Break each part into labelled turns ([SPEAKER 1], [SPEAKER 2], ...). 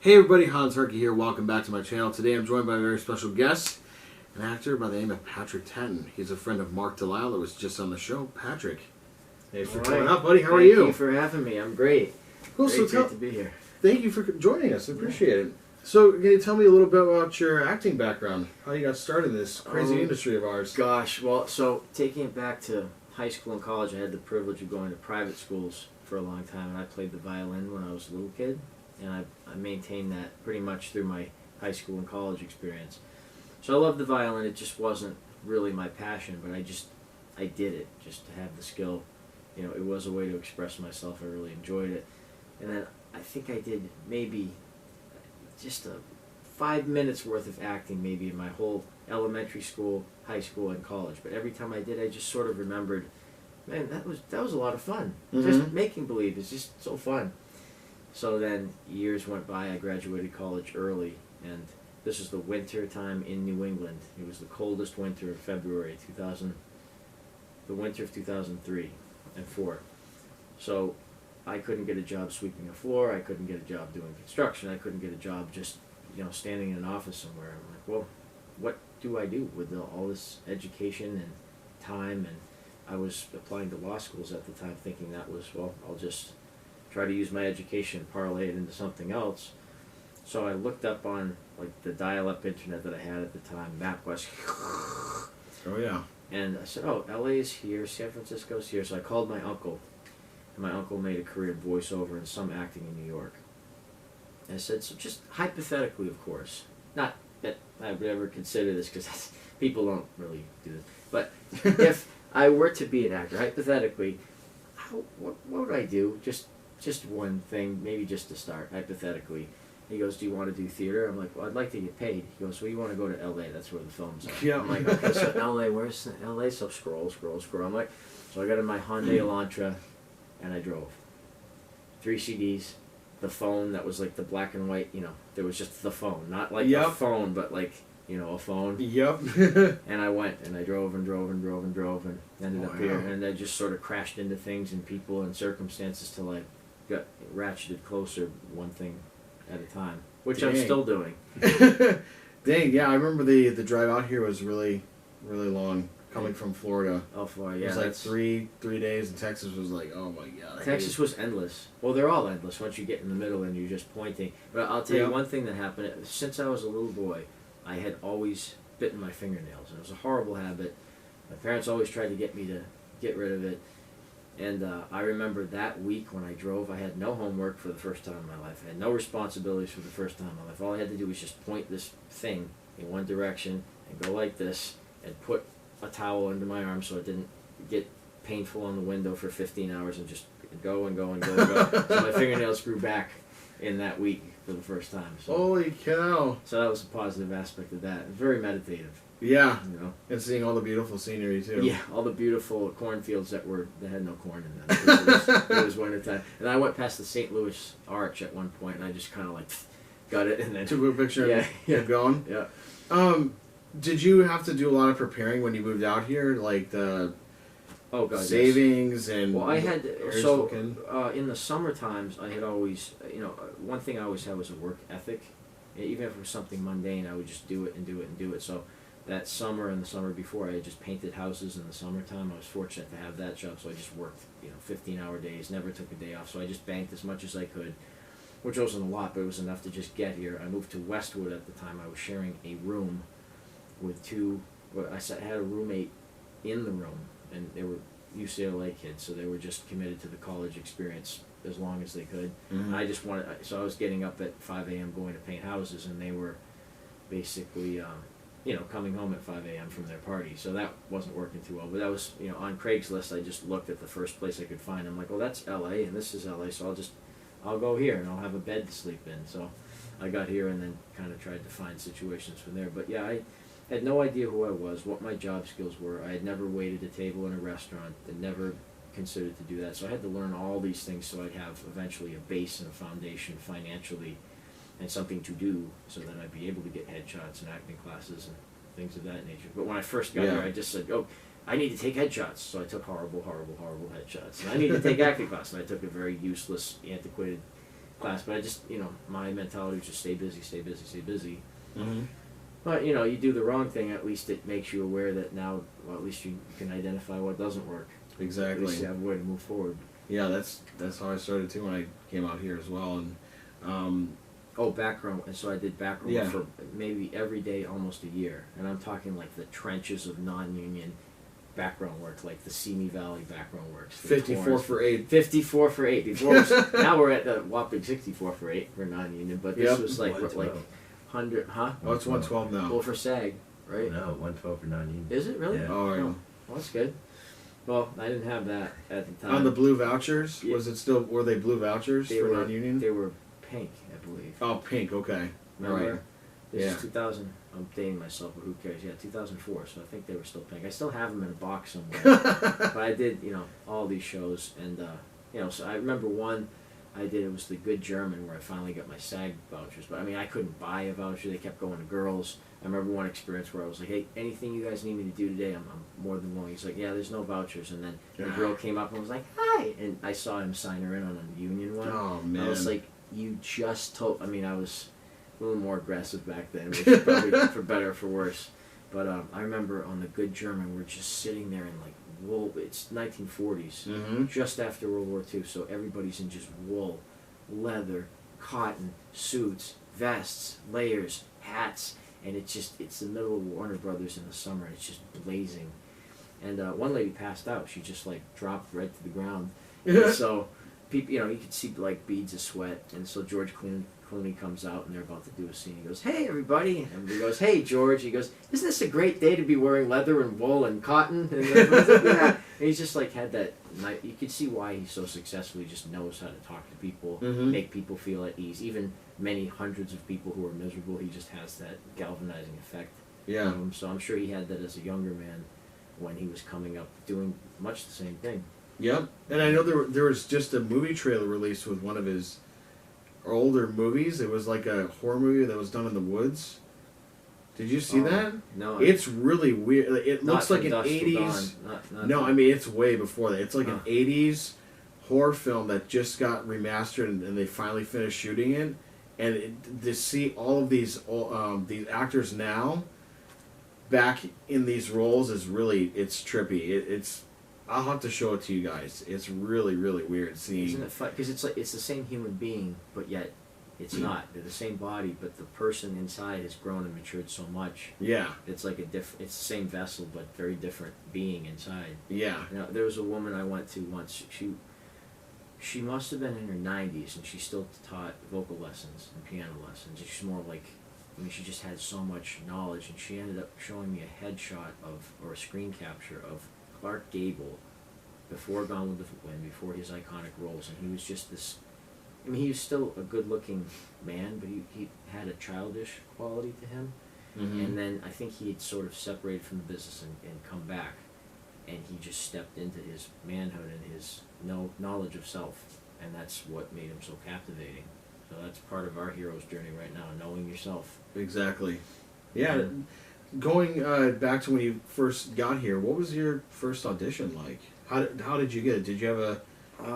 [SPEAKER 1] Hey everybody, Hans Herky here. Welcome back to my channel. Today I'm joined by a very special guest, an actor by the name of Patrick Tatten. He's a friend of Mark Delisle that was just on the show. Patrick, thanks for coming up, buddy. How are you?
[SPEAKER 2] Thank you for having me. I'm great.
[SPEAKER 1] Cool.
[SPEAKER 2] Great to be here.
[SPEAKER 1] Thank you for joining us. I appreciate it. So, can you tell me a little bit about your acting background? How you got started in this crazy industry of ours?
[SPEAKER 2] Gosh, well, so taking it back to high school and college, I had the privilege of going to private schools for a long time, and I played the violin when I was a little kid. And I maintained that pretty much through my high school and college experience. So I loved the violin. It just wasn't really my passion, but I did it just to have the skill. You know, it was a way to express myself. I really enjoyed it. And then I think I did maybe just 5 minutes worth of acting maybe in my whole elementary school, high school, and college. But every time I did, I just sort of remembered, man, that was a lot of fun.
[SPEAKER 1] Mm-hmm.
[SPEAKER 2] Just making believe is just so fun. So then years went by. I graduated college early, and this was the winter time in New England. It was the coldest winter of February 2000, the winter of 2003 and 4. So I couldn't get a job sweeping a floor. I couldn't get a job doing construction. I couldn't get a job just, standing in an office somewhere. I'm like, well, what do I do with all this education and time? And I was applying to law schools at the time, thinking that was, well, I'll just try to use my education, parlay it into something else. So I looked up on the dial-up internet that I had at the time, MapQuest.
[SPEAKER 1] Oh yeah.
[SPEAKER 2] And I said, oh, LA is here, San Francisco's here. So I called my uncle, and my uncle made a career in voiceover and some acting in New York. And I said, so just hypothetically, of course, not that I would ever consider this because people don't really do this, but if I were to be an actor, hypothetically, what would I do? Just one thing, maybe just to start, hypothetically. He goes, do you want to do theater? I'm like, well, I'd like to get paid. He goes, well, you want to go to LA, that's where the films are.
[SPEAKER 1] Yeah.
[SPEAKER 2] I'm like, okay, so LA, where's LA? So scroll. I'm like, so I got in my Hyundai Elantra, and I drove. 3 CDs, the phone that was like the black and white, there was just the phone. Not like a phone, but like, a phone.
[SPEAKER 1] Yep.
[SPEAKER 2] And I went, and I drove and ended up here. And I just sort of crashed into things and people and circumstances till I got ratcheted closer one thing at a time, which I'm still doing.
[SPEAKER 1] Dang, yeah, I remember the drive out here was really, really long coming from Florida.
[SPEAKER 2] Oh, Florida, yeah.
[SPEAKER 1] It was like three days, and Texas was like, oh my god.
[SPEAKER 2] Texas was endless. Well, they're all endless once you get in the middle and you're just pointing. But I'll tell you one thing that happened. Since I was a little boy, I had always bitten my fingernails, and it was a horrible habit. My parents always tried to get me to get rid of it. And I remember that week when I drove, I had no homework for the first time in my life. I had no responsibilities for the first time in my life. All I had to do was just point this thing in one direction and go like this and put a towel under my arm so it didn't get painful on the window for 15 hours and just go and go and go and go. So my fingernails grew back in that week for the first time. So,
[SPEAKER 1] holy cow.
[SPEAKER 2] So that was a positive aspect of that. Very meditative.
[SPEAKER 1] Yeah, and seeing all the beautiful scenery too.
[SPEAKER 2] Yeah, all the beautiful cornfields that had no corn in them. It was wintertime, and I went past the St. Louis Arch at one point, and I just kind of got it, and then
[SPEAKER 1] took a picture.
[SPEAKER 2] Yeah,
[SPEAKER 1] and kept going.
[SPEAKER 2] Yeah.
[SPEAKER 1] Did you have to do a lot of preparing when you moved out here, like the savings and?
[SPEAKER 2] Well, I had in the summer times I had always one thing I always had was a work ethic. Even if it was something mundane, I would just do it and do it and do it. So that summer and the summer before, I had just painted houses in the summertime. I was fortunate to have that job, so I just worked 15-hour days, never took a day off. So I just banked as much as I could, which wasn't a lot, but it was enough to just get here. I moved to Westwood at the time. I was sharing a room with I had a roommate in the room, and they were UCLA kids, so they were just committed to the college experience as long as they could.
[SPEAKER 1] Mm-hmm.
[SPEAKER 2] So I was getting up at 5 a.m. going to paint houses, and they were basically coming home at 5 a.m. from their party. So that wasn't working too well. But that was, on Craigslist, I just looked at the first place I could find. I'm like, well, that's LA, and this is LA, so I'll go here, and I'll have a bed to sleep in. So I got here and then kind of tried to find situations from there. But yeah, I had no idea who I was, what my job skills were. I had never waited a table in a restaurant, and never considered to do that. So I had to learn all these things so I'd have eventually a base and a foundation financially and something to do so that I'd be able to get headshots and acting classes and things of that nature. But when I first got here, I just said, oh, I need to take headshots. So I took horrible headshots. And I need to take acting class, and I took a very useless, antiquated class, but I just, my mentality was just stay busy, stay busy, stay busy.
[SPEAKER 1] Mm-hmm.
[SPEAKER 2] But, you do the wrong thing, at least it makes you aware that now, well, at least you can identify what doesn't work.
[SPEAKER 1] Exactly.
[SPEAKER 2] At least you have a way to move forward.
[SPEAKER 1] Yeah, that's how I started too when I came out here as well. And
[SPEAKER 2] background. And so I did background for maybe every day, almost a year. And I'm talking like the trenches of non-union background work, like the Simi Valley background works.
[SPEAKER 1] 54 for 8.
[SPEAKER 2] 54 for 8. Before now we're at the whopping 64 for 8 for non-union, but this was like 100, huh?
[SPEAKER 1] Oh, it's 112 now.
[SPEAKER 2] Well, for SAG, right?
[SPEAKER 3] No, 112 for non-union.
[SPEAKER 2] Is it really?
[SPEAKER 3] Yeah.
[SPEAKER 1] Oh, yeah.
[SPEAKER 2] Well, that's good. Well, I didn't have that at the time.
[SPEAKER 1] On the blue vouchers,
[SPEAKER 2] Yeah.
[SPEAKER 1] was it still? Were they blue vouchers
[SPEAKER 2] They
[SPEAKER 1] for
[SPEAKER 2] were
[SPEAKER 1] non-union?
[SPEAKER 2] They were pink, I believe.
[SPEAKER 1] Oh, pink. Okay.
[SPEAKER 2] Remember?
[SPEAKER 1] Right.
[SPEAKER 2] This
[SPEAKER 1] Yeah.
[SPEAKER 2] is 2000. I'm dating myself, but who cares? Yeah, 2004. So I think they were still pink. I still have them in a box somewhere. But I did, all these shows, and so I remember one I did. It was the Good German, where I finally got my SAG vouchers. But I mean, I couldn't buy a voucher. They kept going to girls. I remember one experience where I was like, "Hey, anything you guys need me to do today, I'm more than willing." He's like, "Yeah, there's no vouchers." And then the girl came up and was like, "Hi," and I saw him sign her in on a union one.
[SPEAKER 1] Oh man.
[SPEAKER 2] I was like, "You just told." I mean, I was a little more aggressive back then, which is probably for better or for worse. But I remember on the Good German, we're just sitting there in like wool. It's 1940s,
[SPEAKER 1] Mm-hmm.
[SPEAKER 2] just after World War II, so everybody's in just wool, leather, cotton, suits, vests, layers, hats, and it's the middle of Warner Brothers in the summer, and it's just blazing. And one lady passed out. She just like dropped right to the ground. And so people, you could see like beads of sweat. And so George Clooney comes out, and they're about to do a scene. He goes, "Hey, everybody!" And he goes, "Hey, George." He goes, "Isn't this a great day to be wearing leather and wool and cotton?" And everybody's like, "Yeah." And he's just like had that. You could see why he's so successful. He just knows how to talk to people, make people feel at ease. Even many hundreds of people who are miserable, he just has that galvanizing effect.
[SPEAKER 1] Yeah.
[SPEAKER 2] So I'm sure he had that as a younger man when he was coming up, doing much the same thing.
[SPEAKER 1] Yep. And I know there was just a movie trailer released with one of his older movies. It was like a horror movie that was done in the woods. Did you see that?
[SPEAKER 2] No.
[SPEAKER 1] It's really weird. It looks like an 80s. No, I mean it's way before that. It's like an 80s horror film that just got remastered and they finally finished shooting it. And to see all of these actors now back in these roles is it's trippy. It's I'll have to show it to you guys. It's really, really weird seeing.
[SPEAKER 2] Isn't it fun? Because it's like it's the same human being, but yet it's not. They're the same body, but the person inside has grown and matured so much.
[SPEAKER 1] Yeah.
[SPEAKER 2] It's like it's the same vessel, but very different being inside.
[SPEAKER 1] Yeah.
[SPEAKER 2] There was a woman I went to once. She must have been in her 90s, and she still taught vocal lessons and piano lessons. And she's more like, she just had so much knowledge, and she ended up showing me a headshot or a screen capture of Clark Gable before Gone with the Wind, before his iconic roles, and he was just this. He was still a good-looking man, but he had a childish quality to him.
[SPEAKER 1] Mm-hmm.
[SPEAKER 2] And then I think he had sort of separated from the business and come back, and he just stepped into his manhood and his knowledge of self, and that's what made him so captivating. So that's part of our hero's journey right now, knowing yourself.
[SPEAKER 1] Exactly. Yeah. Going back to when you first got here, what was your first audition like? How did you get it? Did you have a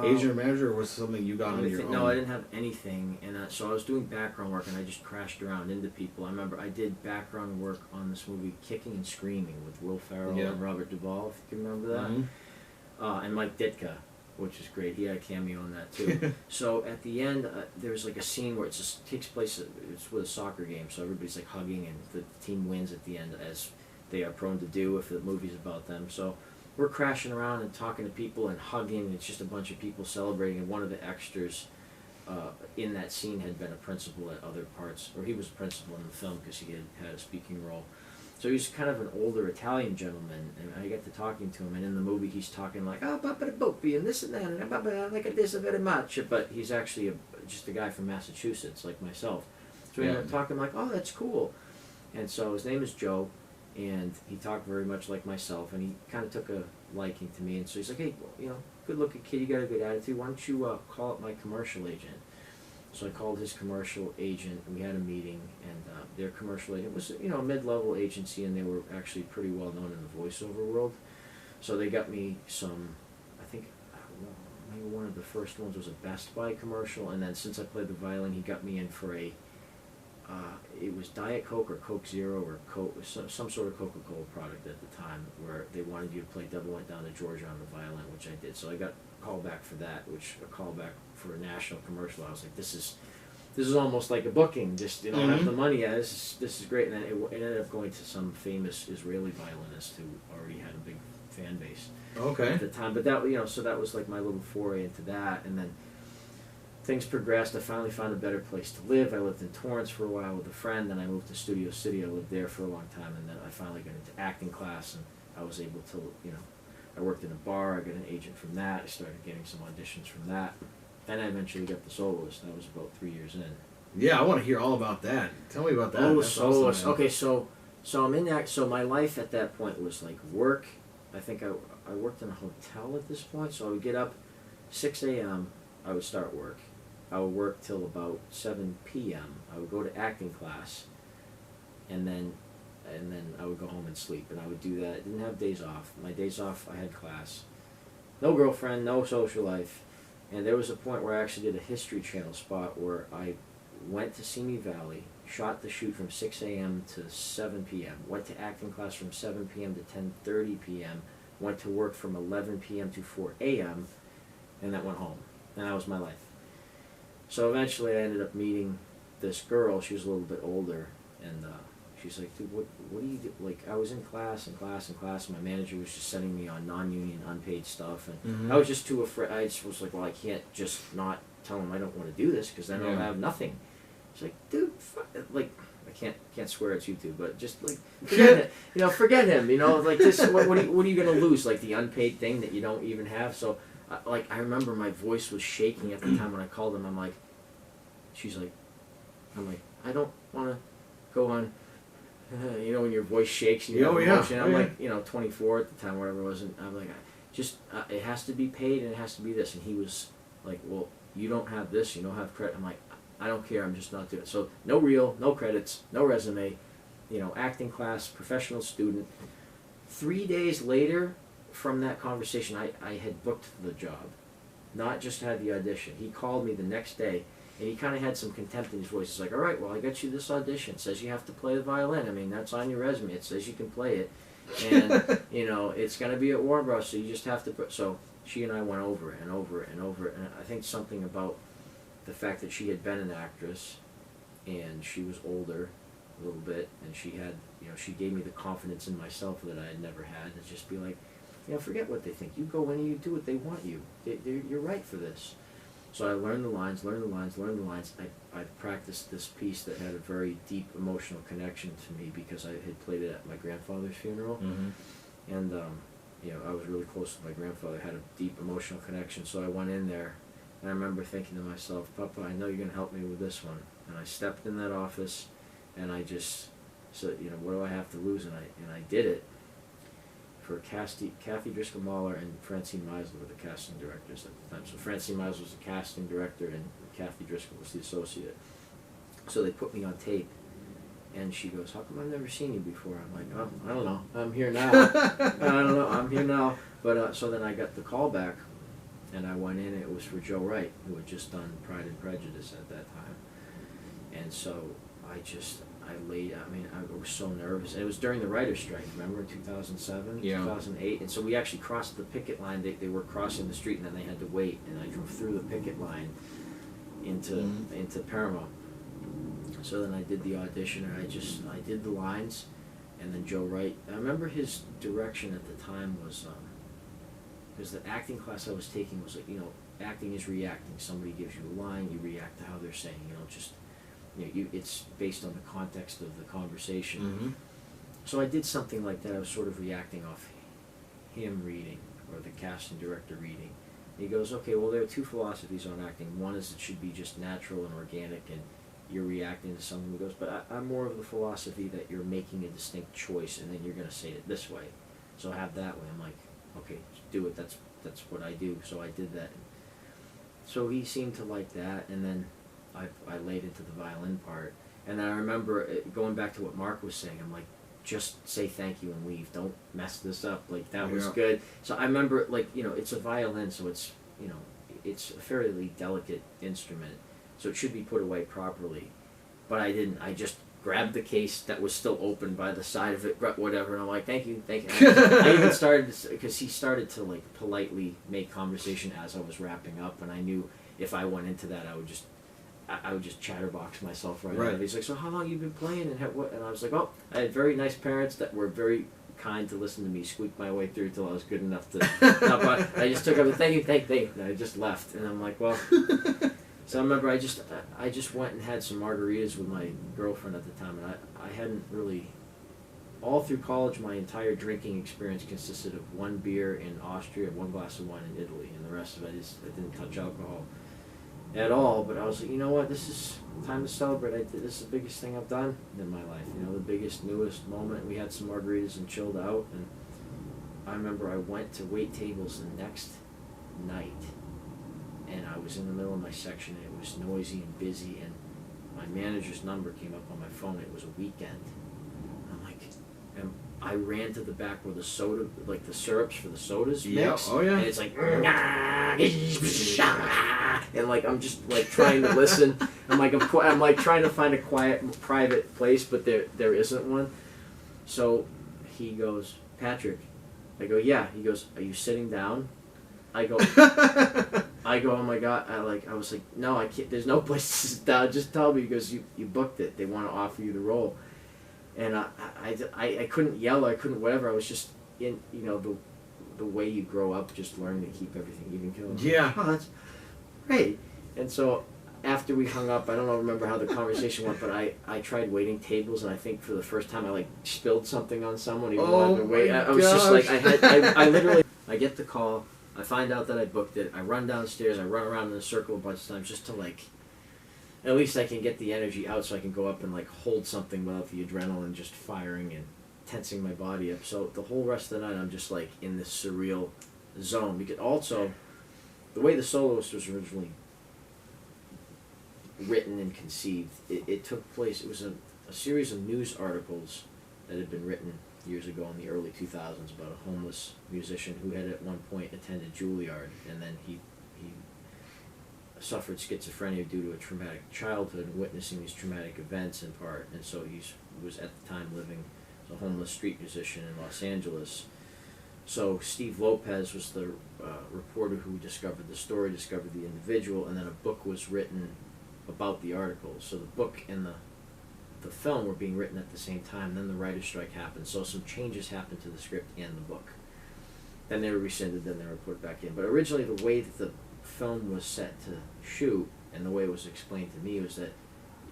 [SPEAKER 1] agent or manager, or was it something you got on your own?
[SPEAKER 2] No, I didn't have anything, and so I was doing background work, and I just crashed around into people. I remember I did background work on this movie, Kicking and Screaming, with Will Ferrell and Robert Duvall, if you can remember that.
[SPEAKER 1] Mm-hmm.
[SPEAKER 2] And Mike Ditka, which is great. He had a cameo on that too. So at the end, there's like a scene where it just takes place. It's with a soccer game, so everybody's like hugging, and the team wins at the end, as they are prone to do if the movie's about them. So we're crashing around and talking to people and hugging. And it's just a bunch of people celebrating. And one of the extras in that scene had been a principal at other parts, or he was a principal in the film because he had a speaking role. So he's kind of an older Italian gentleman, and I get to talking to him, and in the movie he's talking like, "Oh, Papa the Bopi," and this and that, and "Papa, I like this very much," but he's actually just a guy from Massachusetts, like myself. So we ended up talking like, "Oh, that's cool," and so his name is Joe, and he talked very much like myself, and he kind of took a liking to me, and so he's like, "Hey, good-looking kid, you got a good attitude, why don't you call up my commercial agent?" So I called his commercial agent, and we had a meeting, and their commercial agent was, a mid-level agency, and they were actually pretty well known in the voiceover world. So they got me some, I think, maybe one of the first ones was a Best Buy commercial, and then since I played the violin, he got me in for a, it was Diet Coke or Coke Zero or Coke, some sort of Coca-Cola product at the time, where they wanted you to play Devil Went Down to Georgia on the violin, which I did. So I got a call back for that, which a callback for a national commercial. I was like, this is almost like a booking. Just, you know, have the money. Yeah, this is great. And then it ended up going to some famous Israeli violinist who already had a big fan base.
[SPEAKER 1] Okay.
[SPEAKER 2] At the time, but that, you know, so that was like my little foray into that, and then things progressed. I finally found a better place to live. I lived in Torrance for a while with a friend, then I moved to Studio City. I lived there for a long time, and then I finally got into acting class, and I was able to, you know, I worked in a bar. I got an agent from that. I started getting some auditions from that, and I eventually got the Soloist. That was about 3 years in.
[SPEAKER 1] Yeah, I want to hear all about that. Tell me about that.
[SPEAKER 2] Oh,
[SPEAKER 1] That's
[SPEAKER 2] Soloist.
[SPEAKER 1] awesome,
[SPEAKER 2] Okay, so I'm in that. So my life at that point was like work. I think I worked in a hotel at this point, so I would get up 6 a.m. I would start work. I would work till about 7 p.m. I would go to acting class, and then I would go home and sleep. And I would do that. I didn't have days off. My days off, I had class. No girlfriend, no social life. And there was a point where I actually did a History Channel spot where I went to Simi Valley, shot the shoot from 6 a.m. to 7 p.m., went to acting class from 7 p.m. to 10:30 p.m., went to work from 11 p.m. to 4 a.m., and then went home. And that was my life. So eventually I ended up meeting this girl. She was a little bit older, and she's like, dude, what do you do? Like, I was in class, and my manager was just sending me on non-union, unpaid stuff, and I was just too afraid. I just was like, well, I can't just not tell him I don't want to do this, because then I'll have nothing. She's like, dude, like, I can't swear it's YouTube, but just like forget it. You know, forget him. You know, like this. What are you gonna lose? Like the unpaid thing that you don't even have. So, like, I remember my voice was shaking at the time when I called him. I'm like, I don't want to go on. You know, when your voice shakes, and you have emotion. I'm like, you know, 24 at the time, whatever it was, and I'm like, it has to be paid, and it has to be this. And he was like, well, you don't have this, you don't have credit. I'm like, I don't care, I'm just not doing it. So no reel, no credits, no resume, you know, acting class, professional student. 3 days later from that conversation, I had booked the job, not just had the audition. He called me the next day, and he kind of had some contempt in his voice. He's like, all right, well, I got you this audition. It says you have to play the violin. I mean, that's on your resume. It says you can play it. And, you know, it's going to be at Warner Bros., so you just have to put... So she and I went over it and over it and over it. And I think something about the fact that she had been an actress, and she was older a little bit, and she had, you know, she gave me the confidence in myself that I had never had, to just be like, you know, forget what they think. You go in and you do what they want you. You're right for this. So I learned the lines. I practiced this piece that had a very deep emotional connection to me because I had played it at my grandfather's funeral. And, you know, I was really close to my grandfather. I had a deep emotional connection. So I went in there, and I remember thinking to myself, Papa, I know you're going to help me with this one. And I stepped in that office, and I just said, you know, what do I have to lose? And I did it for Kathy Driscoll-Mahler and Francine Meisler were the casting directors at the time. So Francine Meisler was the casting director, and Kathy Driscoll was the associate. So they put me on tape, and she goes, how come I've never seen you before? I'm like, oh, I don't know. I'm here now. I don't know. I'm here now. But so then I got the call back, and I went in. It was for Joe Wright, who had just done Pride and Prejudice at that time. And so I was so nervous. And it was during the writer's strike, remember, in 2007, 2008? And so we actually crossed the picket line. They were crossing the street, and then they had to wait. And I drove through the picket line into Paramount. So then I did the audition, and I did the lines. And then Joe Wright, I remember his direction at the time was, because the acting class I was taking was like, you know, acting is reacting. Somebody gives you a line, you react to how they're saying, you know, just... You know, it's based on the context of the conversation. So I did something like that. I was sort of reacting off him reading, or the casting director reading. And he goes, okay, well, there are two philosophies on acting. One is it should be just natural and organic, and you're reacting to something. He goes, but I'm more of the philosophy that you're making a distinct choice, and then you're going to say it this way. So have that way. I'm like, okay, do it. That's what I do. So I did that. So he seemed to like that, and then I laid into the violin part. And then I remember going back to what Mark was saying, I'm like, just say thank you and leave. Don't mess this up. Like, that was good. So I remember, like, you know, it's a violin, so it's, you know, it's a fairly delicate instrument, so it should be put away properly. But I didn't. I just grabbed the case that was still open by the side of it, whatever, and I'm like, thank you. I even started, because he started to like politely make conversation as I was wrapping up, and I knew if I went into that, I would just chatterbox myself right out. He's like, so how long you been playing, and what? And I was like, oh, I had very nice parents that were very kind to listen to me squeak my way through till I was good enough to. I just took up the thank you, and I just left, and I'm like, well. So I remember I just went and had some margaritas with my girlfriend at the time, and I hadn't really, all through college, my entire drinking experience consisted of one beer in Austria, one glass of wine in Italy, and the rest of it I didn't touch alcohol at all. But I was like, you know what, this is time to celebrate. This is the biggest thing I've done in my life, you know, the biggest, newest moment. We had some margaritas and chilled out, and I remember I went to wait tables the next night. And I was in the middle of my section, and it was noisy and busy, and my manager's number came up on my phone. It was a weekend. I'm like, and I ran to the back where the soda, like the syrups for the sodas mix.
[SPEAKER 1] Oh yeah.
[SPEAKER 2] And it's like, and like I'm just like trying to listen. I'm like trying to find a quiet, private place, but there isn't one. So he goes, Patrick. I go, yeah. He goes, are you sitting down? I go, oh my God, I was like, no, I can't, there's no place to sit down, just tell me, because you booked it, they want to offer you the role. And I couldn't yell, I couldn't whatever, I was just in, you know, the way you grow up, just learning to keep everything even killed.
[SPEAKER 1] Yeah.
[SPEAKER 2] Oh, that's great. And so after we hung up, I don't remember how the conversation went, but I tried waiting tables, and I think for the first time I like spilled something on someone, even wanted to wait. I was just like, I literally, I get the call, I find out that I booked it. I run downstairs. I run around in a circle a bunch of times just to like, at least I can get the energy out, so I can go up and like hold something without the adrenaline just firing and tensing my body up. So the whole rest of the night I'm just like in this surreal zone. Because also, the way the Soloist was originally written and conceived, it took place. It was a series of news articles that had been written years ago in the early 2000s about a homeless musician who had at one point attended Juilliard, and then he suffered schizophrenia due to a traumatic childhood and witnessing these traumatic events in part, and so he was at the time living as a homeless street musician in Los Angeles. So Steve Lopez was the reporter who discovered the story, discovered the individual, and then a book was written about the article. So the book and the film were being written at the same time. Then the writer's strike happened, so some changes happened to the script and the book. Then they were rescinded, then they were put back in. But originally the way that the film was set to shoot, and the way it was explained to me, was that,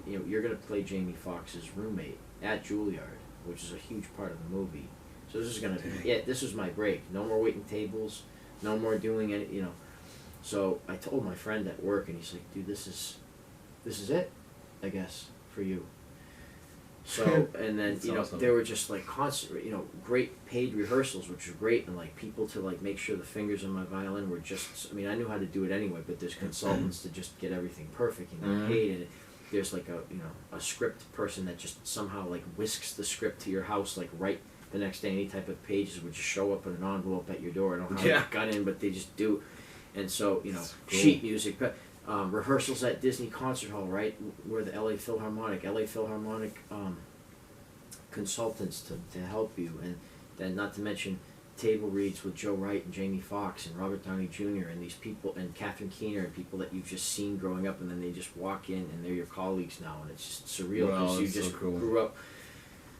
[SPEAKER 2] you know, you're going to play Jamie Foxx's roommate at Juilliard, which is a huge part of the movie. So this is going to be it. This was my break. No more waiting tables, no more doing any, you know. So I told my friend at work, and he's like, dude, this is it, I guess, for you. So, and then, you know, awesome. There were just like constant, you know, great paid rehearsals, which were great, and like people to like make sure the fingers on my violin were just, I mean, I knew how to do it anyway, but there's consultants to just get everything perfect and get paid, and there's like a script person that just somehow like whisks the script to your house, like right the next day. Any type of pages would just show up in an envelope at your door. I don't know how it got in, but they just do. And so, you know, cool. Sheet music, but rehearsals at Disney Concert Hall, right, where the LA Philharmonic consultants to help you, and then not to mention table reads with Joe Wright and Jamie Foxx and Robert Downey Jr. and these people, and Catherine Keener, and people that you've just seen growing up, and then they just walk in and they're your colleagues now, and it's just surreal because you just grew up.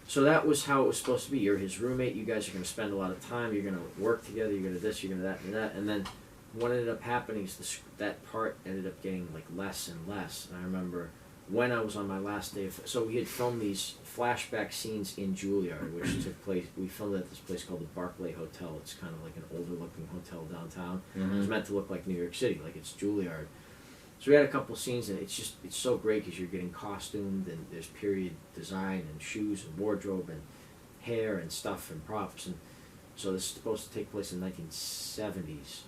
[SPEAKER 2] So that was how it was supposed to be. You're his roommate. You guys are going to spend a lot of time. You're going to work together. You're going to this. You're going to that and that. And then what ended up happening is that part ended up getting like less and less. And I remember when I was on my last day so we had filmed these flashback scenes in Juilliard, which took place, we filmed at this place called the Barclay Hotel. It's kind of like an older looking hotel downtown. It was meant to look like New York City, like it's Juilliard. So we had a couple scenes, and it's so great because you're getting costumed, and there's period design and shoes and wardrobe and hair and stuff and props, and so this is supposed to take place in the 1970s.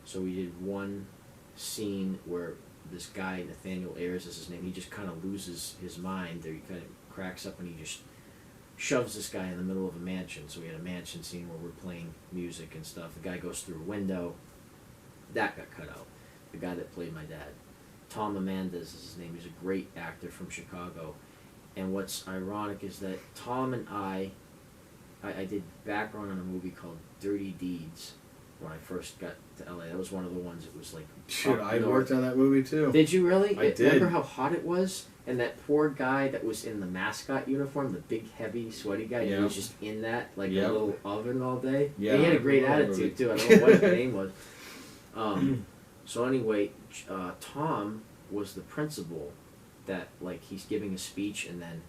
[SPEAKER 2] So we did one scene where this guy, Nathaniel Ayers is his name, he just kind of loses his mind there. He kind of cracks up and he just shoves this guy in the middle of a mansion. So we had a mansion scene where we're playing music and stuff. The guy goes through a window, that got cut out. The guy that played my dad, Tom Amandas is his name. He's a great actor from Chicago. And what's ironic is that Tom and I did background on a movie called Dirty Deeds when I first got to LA. That was one of the ones that was like...
[SPEAKER 1] Shoot, I worked on that movie too.
[SPEAKER 2] Did you really?
[SPEAKER 1] I did.
[SPEAKER 2] Remember how hot it was? And that poor guy that was in the mascot uniform, the big, heavy, sweaty guy, he was just in that, like a little oven all day. Yeah, he had a great attitude too. I don't know what his name was. So anyway, Tom was the principal that, like, he's giving a speech, and then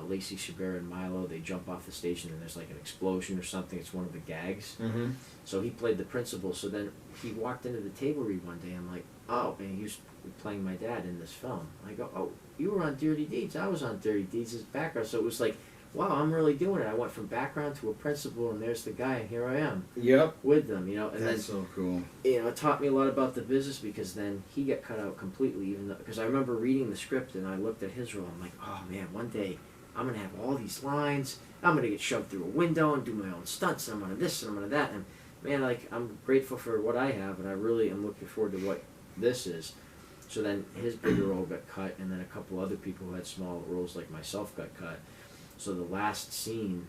[SPEAKER 2] Lacey Chabert and Milo, they jump off the stage and there's like an explosion or something. It's one of the gags.
[SPEAKER 1] Mm-hmm.
[SPEAKER 2] So he played the principal. So then he walked into the table read one day. I'm like, oh, and he was playing my dad in this film. I go, oh, you were on Dirty Deeds. I was on Dirty Deeds as background. So it was like, wow, I'm really doing it. I went from background to a principal, and there's the guy, and here I am.
[SPEAKER 1] Yep.
[SPEAKER 2] With them, you know. And
[SPEAKER 1] that's so cool.
[SPEAKER 2] You know, it taught me a lot about the business, because then he got cut out completely. Even though, because I remember reading the script and I looked at his role. I'm like, oh man, one day I'm gonna have all these lines. I'm gonna get shoved through a window and do my own stunts. And I'm gonna this and I'm gonna that. And man, like, I'm grateful for what I have, and I really am looking forward to what this is. So then his bigger role got cut, and then a couple other people who had small roles like myself got cut. So the last scene,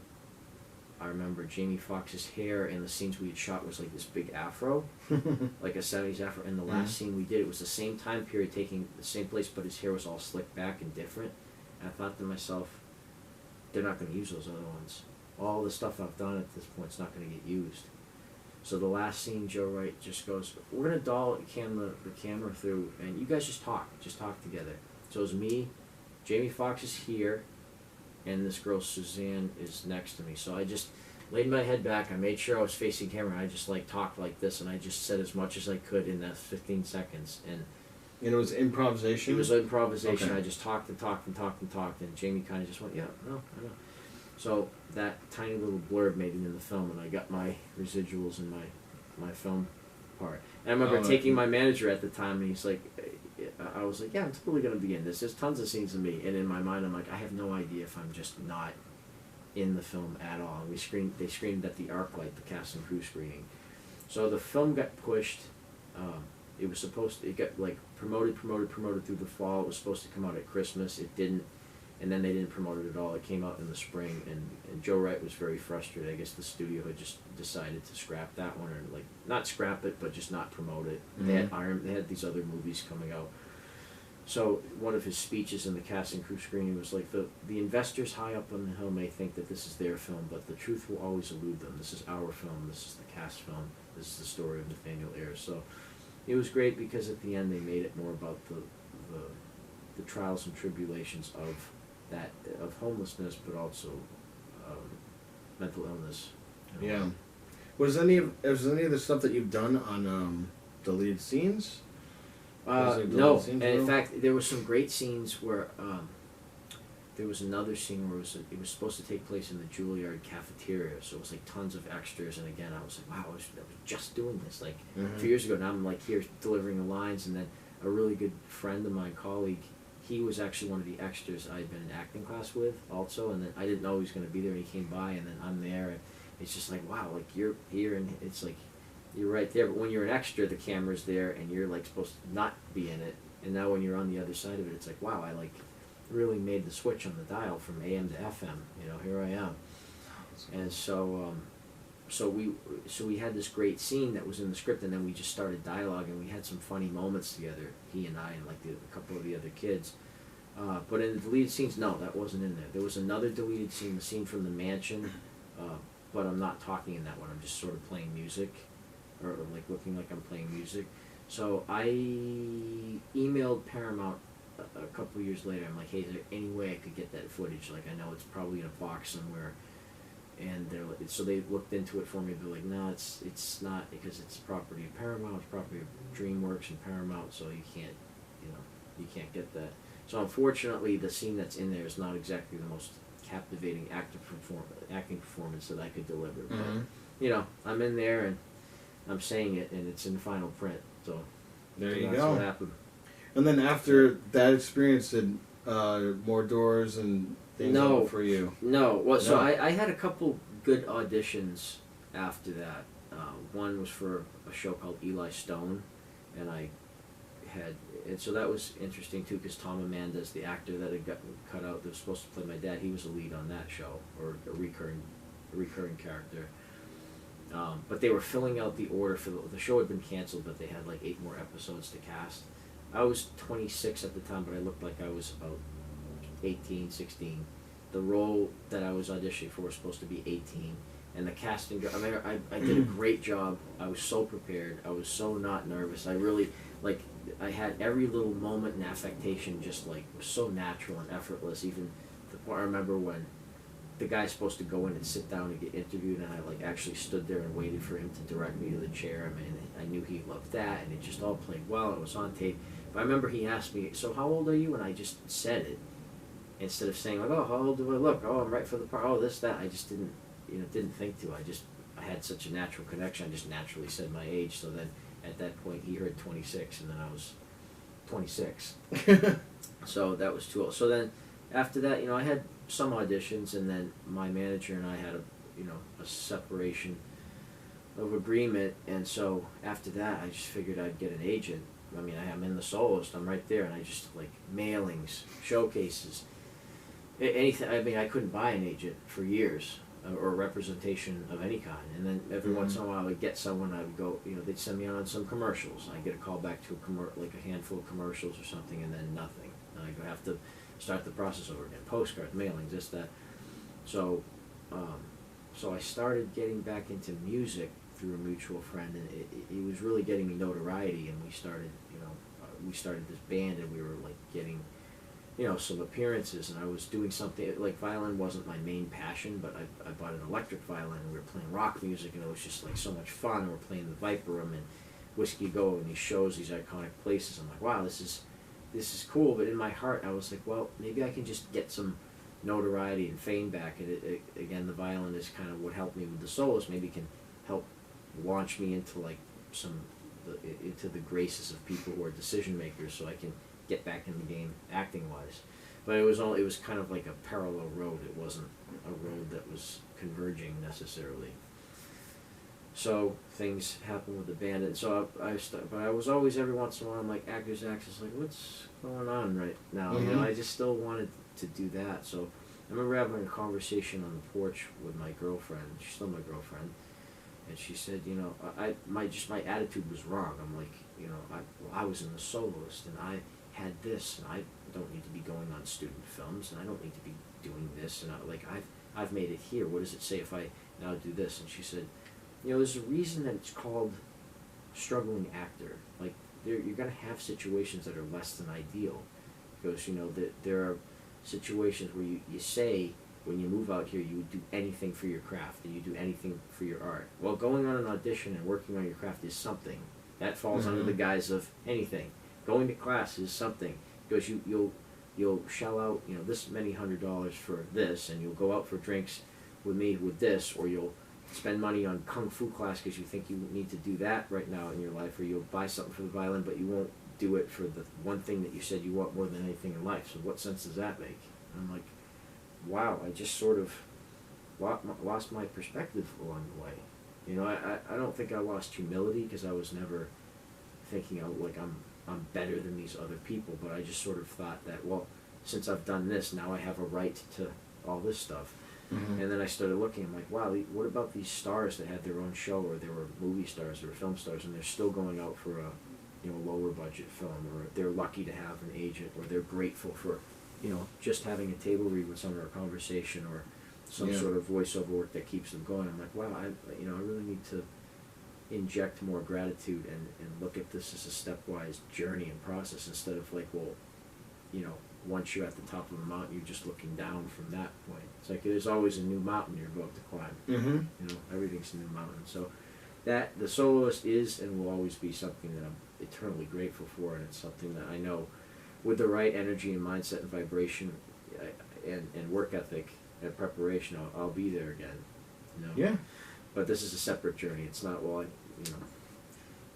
[SPEAKER 2] I remember Jamie Foxx's hair in the scenes we had shot was like this big afro, like a 70s afro. And the last scene we did, it was the same time period, taking the same place, but his hair was all slicked back and different. And I thought to myself, they're not going to use those other ones. All the stuff I've done at this point is not going to get used. So the last scene, Joe Wright just goes, we're going to doll the camera through, and you guys just talk together. So it was me, Jamie Foxx is here, and this girl Suzanne is next to me. So I just laid my head back, I made sure I was facing camera, and I just like talked like this, and I just said as much as I could in that 15 seconds. And
[SPEAKER 1] it was improvisation?
[SPEAKER 2] It was improvisation.
[SPEAKER 1] Okay.
[SPEAKER 2] I just talked and talked and talked and talked, and Jamie kind of just went, yeah, no, I know. So that tiny little blurb made it in the film, and I got my residuals in my film part. And I remember taking my manager at the time, and he's like, I was like, yeah, I'm totally going to be in this. There's tons of scenes of me. And in my mind, I'm like, I have no idea if I'm just not in the film at all. And they screened at the ArcLight, the cast and crew screening. So the film got pushed. It got like promoted through the fall. It was supposed to come out at Christmas. It didn't. And then they didn't promote it at all. It came out in the spring, and Joe Wright was very frustrated. I guess the studio had just decided to scrap that one, or like not scrap it, but just not promote it. Mm-hmm. They had these other movies coming out. So one of his speeches in the cast and crew screening was like, the investors high up on the hill may think that this is their film, but the truth will always elude them. This is our film. This is the cast film. This is the story of Nathaniel Ayres. So it was great, because at the end they made it more about the trials and tribulations of homelessness, but also mental illness. You know? Yeah.
[SPEAKER 1] Was any of the stuff that you've done on deleted scenes?
[SPEAKER 2] No. And in fact, there were some great scenes where there was another scene where it was supposed to take place in the Juilliard cafeteria, so it was like tons of extras. And again, I was like, wow, I was just doing this like a few years ago. Now I'm like here delivering the lines, and then a really good friend of mine, colleague, he was actually one of the extras I had been in acting class with also, and then I didn't know he was going to be there, and he came by, and then I'm there, and it's just like, wow, like you're here, and it's like you're right there. But when you're an extra, the camera's there, and you're like supposed to not be in it. And now when you're on the other side of it, it's like, wow, I like really made the switch on the dial from AM to FM. You know, here I am. And so we had this great scene that was in the script, and then we just started dialogue, and we had some funny moments together, he and I, and like a couple of the other kids. But in the deleted scenes, no, that wasn't in there. There was another deleted scene, the scene from the mansion, but I'm not talking in that one. I'm just sort of playing music, or like looking like I'm playing music. So I emailed Paramount a couple of years later. I'm like, hey, is there any way I could get that footage? Like, I know it's probably in a box somewhere. And they're like, so they looked into it for me. They're like, no, it's not, because it's property of Paramount, it's property of DreamWorks and Paramount, so you can't get that. So unfortunately, the scene that's in there is not exactly the most captivating acting performance that I could deliver.
[SPEAKER 1] Mm-hmm.
[SPEAKER 2] But I'm in there and I'm saying it, and it's in final print. So
[SPEAKER 1] there you
[SPEAKER 2] that's
[SPEAKER 1] go.
[SPEAKER 2] What happened.
[SPEAKER 1] And then after that experience, did more doors and things open for you?
[SPEAKER 2] No. Well, so I had a couple good auditions after that. One was for a show called Eli Stone, and so that was interesting too, because Tom Amanda's the actor that had gotten cut out that was supposed to play my dad. He was a lead on that show, or a recurring character. But they were filling out the order for the show had been canceled, but they had like 8 more episodes to cast. I was 26 at the time, but I looked like I was about 18, 16. The role that I was auditioning for was supposed to be 18. And the casting, I mean, I did a great job. I was so prepared. I was so not nervous. I really, like, I had every little moment and affectation just, like, was so natural and effortless. Even the point I remember when the guy's supposed to go in and sit down and get interviewed, and I, like, actually stood there and waited for him to direct me to the chair. I mean, I knew he loved that, and it just all played well. It was on tape. But I remember he asked me, so how old are you? And I just said it. Instead of saying, like, oh, how old do I look? Oh, I'm right for the part. Oh, this, that. I just didn't think to. I had such a natural connection. I just naturally said my age. So then at that point he heard 26, and then I was 26. So that was too old. So then after that, I had some auditions, and then my manager and I had a separation of agreement. And so after that, I just figured I'd get an agent. I mean, I'm in the Soloist. I'm right there, and I just, like, mailings, showcases, anything. I mean, I couldn't buy an agent for years. Or representation of any kind, and then every once in a while I would get someone. I would go, they'd send me on some commercials. I get a call back to like a handful of commercials or something, and then nothing. And I have to start the process over again. Postcards, mailings, this, that. So, so I started getting back into music through a mutual friend, and it was really getting me notoriety. And we started this band, and we were, like, getting some appearances, and I was doing something, like, violin wasn't my main passion, but I bought an electric violin, and we were playing rock music, and it was just, like, so much fun. And we're playing the Viper Room and Whiskey Go, and these shows, these iconic places. I'm like, wow, this is cool. But in my heart, I was like, well, maybe I can just get some notoriety and fame back. And again, the violin is kind of what helped me with the Soloist. Maybe it can help launch me into, like, into the graces of people who are decision makers, so I can get back in the game acting wise. But it was kind of like a parallel road. It wasn't a road that was converging necessarily. So things happened with the band, and so but I was always, every once in a while, I'm like, actors, like, what's going on right now?
[SPEAKER 1] Mm-hmm.
[SPEAKER 2] I just still wanted to do that. So I remember having a conversation on the porch with my girlfriend. She's still my girlfriend. And she said, my attitude was wrong. I'm like, I was in the Soloist, and I had this, and I don't need to be going on student films, and I don't need to be doing this, and I've made it here. What does it say if I now do this? And she said, there's a reason that it's called struggling actor. Like, you're going to have situations that are less than ideal, because that there are situations where you say, when you move out here, you would do anything for your craft, and you do anything for your art. Well, going on an audition and working on your craft is something that falls under the guise of anything. Going to class is something, because you'll shell out this many $100 for this, and you'll go out for drinks with me with this, or you'll spend money on kung fu class because you think you need to do that right now in your life, or you'll buy something for the violin, but you won't do it for the one thing that you said you want more than anything in life. So what sense does that make? And I'm like, wow, I just sort of lost my perspective along the way. I don't think I lost humility, because I was never thinking, like, I'm better than these other people, but I just sort of thought that, well, since I've done this, now I have a right to all this stuff. Mm-hmm. And then I started looking, I'm like, wow, what about these stars that had their own show, or they were movie stars or film stars, and they're still going out for a lower budget film, or they're lucky to have an agent, or they're grateful for just having a table read with someone, or a conversation, or some sort of voiceover work that keeps them going. I'm like, wow, I really need to inject more gratitude and look at this as a stepwise journey and process, instead of like, well, once you're at the top of the mountain, you're just looking down from that point. It's like there's always a new mountain you're about to climb. Mm-hmm. Everything's a new mountain. So that the Soloist is and will always be something that I'm eternally grateful for, and it's something that I know, with the right energy and mindset and vibration and work ethic and preparation, I'll be there again.
[SPEAKER 1] Yeah.
[SPEAKER 2] But this is a separate journey. It's not, well,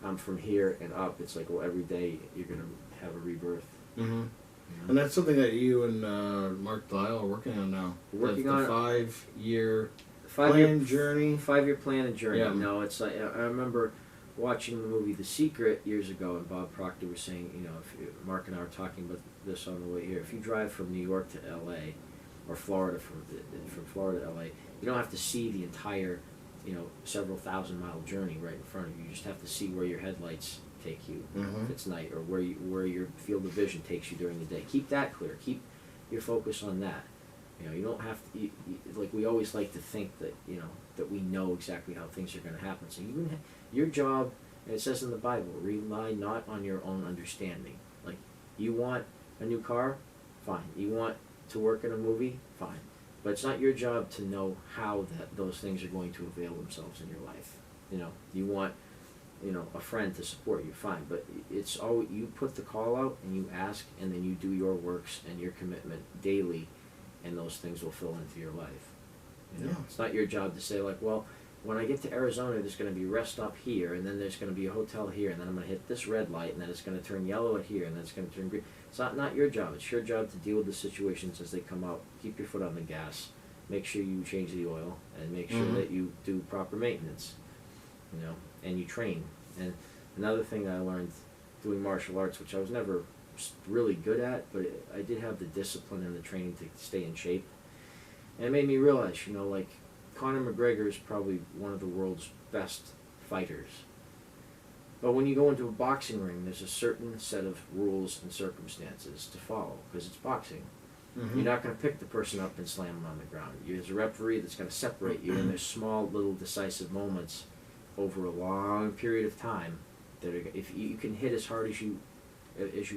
[SPEAKER 2] I'm from here and up. It's like, well, every day you're going to have a rebirth.
[SPEAKER 1] Mm-hmm. And that's something that you and Mark Dial are working on now.
[SPEAKER 2] We're working
[SPEAKER 1] on
[SPEAKER 2] the
[SPEAKER 1] 5-year journey.
[SPEAKER 2] 5-year plan and journey.
[SPEAKER 1] Yeah.
[SPEAKER 2] No, it's like I remember watching the movie The Secret years ago, and Bob Proctor was saying, Mark and I were talking about this on the way here. If you drive from New York to L.A. or Florida from Florida to L.A., you don't have to see the entire, several thousand-mile journey right in front of you. You just have to see where your headlights take you if it's night, or where your field of vision takes you during the day. Keep that clear. Keep your focus on that. You don't have to, like we always like to think that, that we know exactly how things are going to happen. So your job, and it says in the Bible, rely not on your own understanding. Like, you want a new car? Fine. You want to work in a movie? Fine. But it's not your job to know how those things are going to avail themselves in your life. You want, a friend to support you, fine. But it's all, you put the call out and you ask, and then you do your works and your commitment daily, and those things will fill into your life. It's not your job to say, like, well, when I get to Arizona, there's going to be a rest stop here, and then there's going to be a hotel here, and then I'm going to hit this red light, and then it's going to turn yellow at here, and then it's going to turn green. It's not your job. It's your job to deal with the situations as they come out. Keep your foot on the gas. Make sure you change the oil, and make sure that you do proper maintenance, and you train. And another thing that I learned doing martial arts, which I was never really good at, but I did have the discipline and the training to stay in shape. And it made me realize, like, Conor McGregor is probably one of the world's best fighters. But when you go into a boxing ring, there's a certain set of rules and circumstances to follow, because it's boxing. You're not going to pick the person up and slam them on the ground. There's a referee that's going to separate you, and there's small, little decisive moments over a long period of time that are, if you can hit as hard as you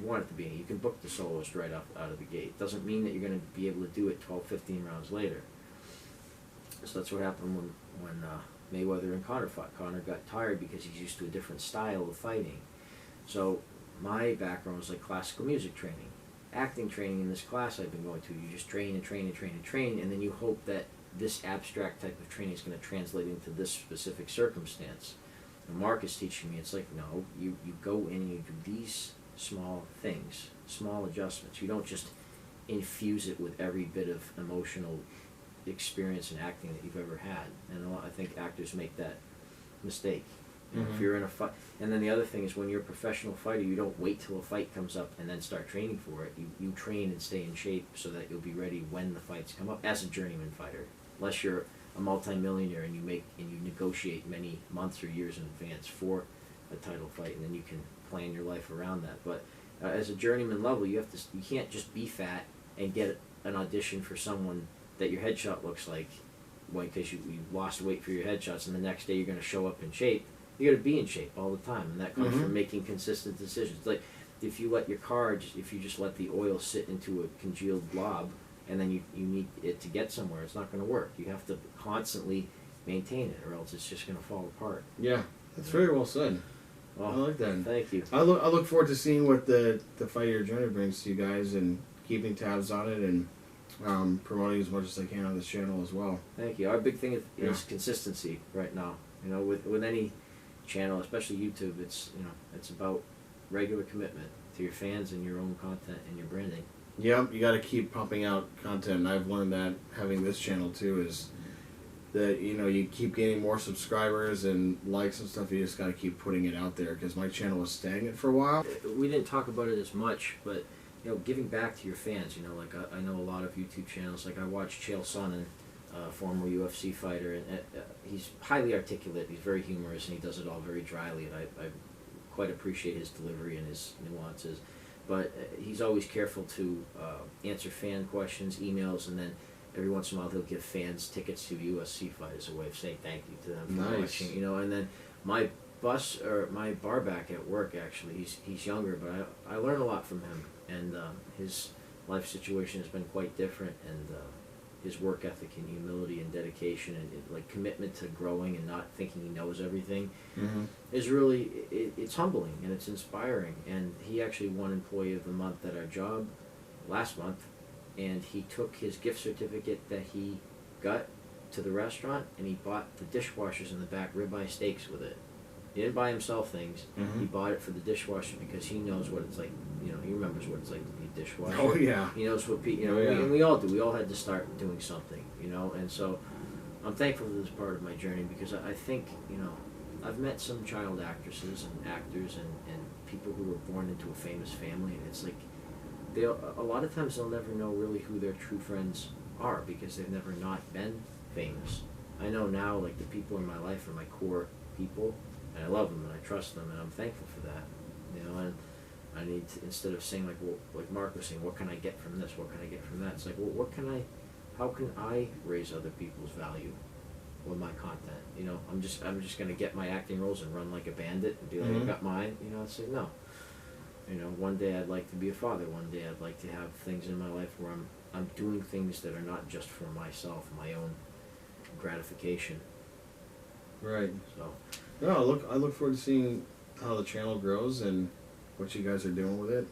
[SPEAKER 2] want it to be. You can book the Soloist right out of the gate. Doesn't mean that you're going to be able to do it 12, 15 rounds later. So that's what happened when Mayweather and Conor fought. Conor got tired because he's used to a different style of fighting. So my background was like classical music training. Acting training in this class I've been going to, you just train and train and train and train, and then you hope that this abstract type of training is going to translate into this specific circumstance. And Mark is teaching me, it's like, no, you go in and you do these small things, small adjustments. You don't just infuse it with every bit of emotional experience in acting that you've ever had. And I think actors make that mistake. If you're in a fight, and then the other thing is, when you're a professional fighter, you don't wait till a fight comes up and then start training for it. You train and stay in shape so that you'll be ready when the fights come up as a journeyman fighter. Unless you're a multi-millionaire and you negotiate many months or years in advance for a title fight, and then you can plan your life around that. But as a journeyman level, you can't just be fat and get an audition for someone that your headshot looks like, because you lost weight for your headshots, and the next day you're going to show up in shape. You got to be in shape all the time, and that comes from making consistent decisions. Like, if you let your car, if you just let the oil sit into a congealed blob, and then you need it to get somewhere, it's not going to work. You have to constantly maintain it, or else it's just going to fall apart. Yeah,
[SPEAKER 1] that's very well said.
[SPEAKER 2] Well,
[SPEAKER 1] I like that.
[SPEAKER 2] Thank you.
[SPEAKER 1] I look forward to seeing what the 5-year journey brings to you guys, and keeping tabs on it, and promoting as much as I can on this channel as well.
[SPEAKER 2] Thank you. Our big thing is consistency right now. With any channel, especially YouTube, it's about regular commitment to your fans and your own content and your branding.
[SPEAKER 1] Yep, you got to keep pumping out content, and I've learned that having this channel too, is that you keep getting more subscribers and likes and stuff. You just got to keep putting it out there, because my channel was stagnant for a while.
[SPEAKER 2] We didn't talk about it as much, but giving back to your fans. Like I know a lot of YouTube channels. Like I watch Chael Sonnen, former UFC fighter, and he's highly articulate. He's very humorous, and he does it all very dryly, and I quite appreciate his delivery and his nuances. But he's always careful to answer fan questions, emails, and then every once in a while he'll give fans tickets to UFC fight as a way of saying thank you to them for watching. And then my bar back at work, actually, he's younger, but I learn a lot from him, and his life situation has been quite different, and his work ethic and humility and dedication and commitment to growing and not thinking he knows everything is really, it's humbling and it's inspiring. And he actually won Employee of the Month at our job last month, and he took his gift certificate that he got to the restaurant, and he bought the dishwashers in the back ribeye steaks with it. He didn't buy himself things. He bought it for the dishwasher because he knows what it's like. He remembers what it's like to be a dishwasher.
[SPEAKER 1] Oh yeah.
[SPEAKER 2] He knows what and we all do. We all had to start doing something. And so I'm thankful for this part of my journey because I think, I've met some child actresses and actors and people who were born into a famous family, and it's like, a lot of times they'll never know really who their true friends are because they've never not been famous. I know now, like, the people in my life are my core people, and I love them and I trust them, and I'm thankful for that, and I need to, instead of saying, like, well, like Mark was saying, what can I get from this, what can I get from that, it's like, well, how can I raise other people's value with my content? I'm just gonna get my acting roles and run like a bandit and be like, I got mine, it's like, no. One day I'd like to be a father, one day I'd like to have things in my life where I'm doing things that are not just for myself, my own gratification.
[SPEAKER 1] Right.
[SPEAKER 2] So.
[SPEAKER 1] No, I look forward to seeing how the channel grows and what you guys are doing with it.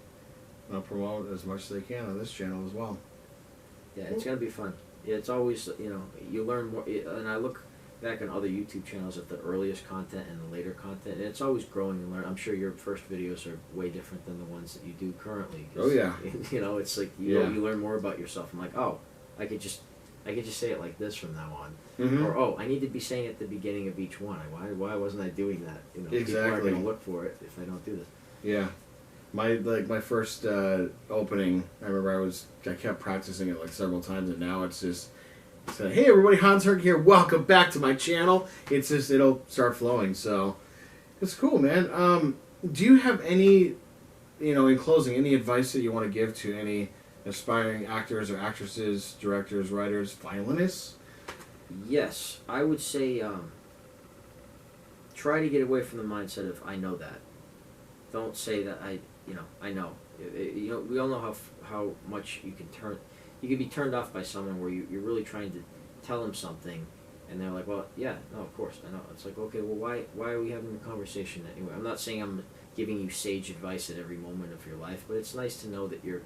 [SPEAKER 1] I'll promote as much as I can on this channel as well.
[SPEAKER 2] Yeah, it's gonna be fun. It's always, you learn more, and I look back on other YouTube channels at the earliest content and the later content, and it's always growing and learning. I'm sure your first videos are way different than the ones that you do currently.
[SPEAKER 1] Oh yeah.
[SPEAKER 2] It's like you learn more about yourself. I'm like, oh, I could just say it like this from now on, or oh, I need to be saying it at the beginning of each one. Why wasn't I doing that?
[SPEAKER 1] Exactly.
[SPEAKER 2] People aren't going to look for it if I don't do this.
[SPEAKER 1] Yeah. My first opening, I remember I kept practicing it like several times, and now it's just said, hey everybody, Hans Herc here, welcome back to my channel. It's just, it'll start flowing, so it's cool, man. Do you have any, in closing, any advice that you want to give to any aspiring actors or actresses, directors, writers, violinists?
[SPEAKER 2] Yes, I would say try to get away from the mindset of I know that. Don't say that I know. We all know how much you can be turned off by someone where you're really trying to tell them something, and they're like, well, yeah, no, of course, I know. It's like, okay, well, why are we having the conversation anyway? I'm not saying I'm giving you sage advice at every moment of your life, but it's nice to know that you're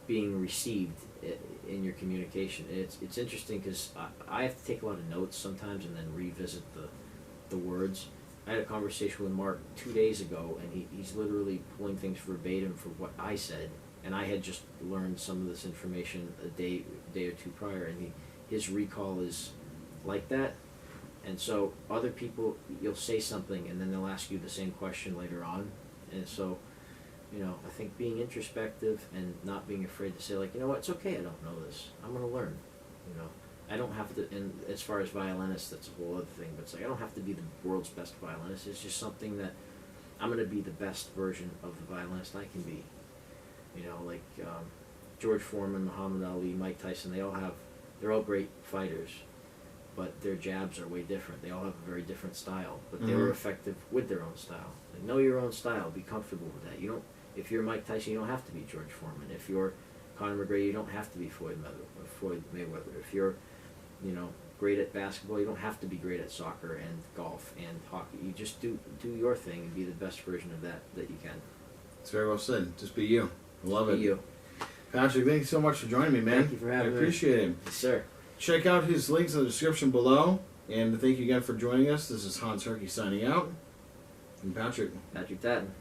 [SPEAKER 2] being received in your communication. It's interesting because I have to take a lot of notes sometimes and then revisit the words. I had a conversation with Mark 2 days ago, and he's literally pulling things verbatim for what I said, and I had just learned some of this information a day or two prior, and his recall is like that. And so other people, you'll say something, and then they'll ask you the same question later on, and so I think being introspective and not being afraid to say, like, what, it's okay, I don't know this, I'm going to learn, I don't have to, and as far as violinists, that's a whole other thing, but it's like, I don't have to be the world's best violinist, it's just something that I'm going to be the best version of the violinist I can be. Like George Foreman, Muhammad Ali, Mike Tyson, they're all great fighters, but their jabs are way different. They all have a very different style, but they were effective with their own style. Like, know your own style, be comfortable with that. If you're Mike Tyson, you don't have to be George Foreman. If you're Conor McGregor, you don't have to be Floyd Mayweather. If you're, great at basketball, you don't have to be great at soccer and golf and hockey. You just do your thing and be the best version of that you can.
[SPEAKER 1] It's very well said. Just be you. Love it.
[SPEAKER 2] Be you.
[SPEAKER 1] Patrick, thank you so much for joining me, man.
[SPEAKER 2] Thank you for having me.
[SPEAKER 1] I appreciate it.
[SPEAKER 2] Yes, sir.
[SPEAKER 1] Check out his links in the description below. And thank you again for joining us. This is Hans Herc signing out. And Patrick
[SPEAKER 2] Tatten.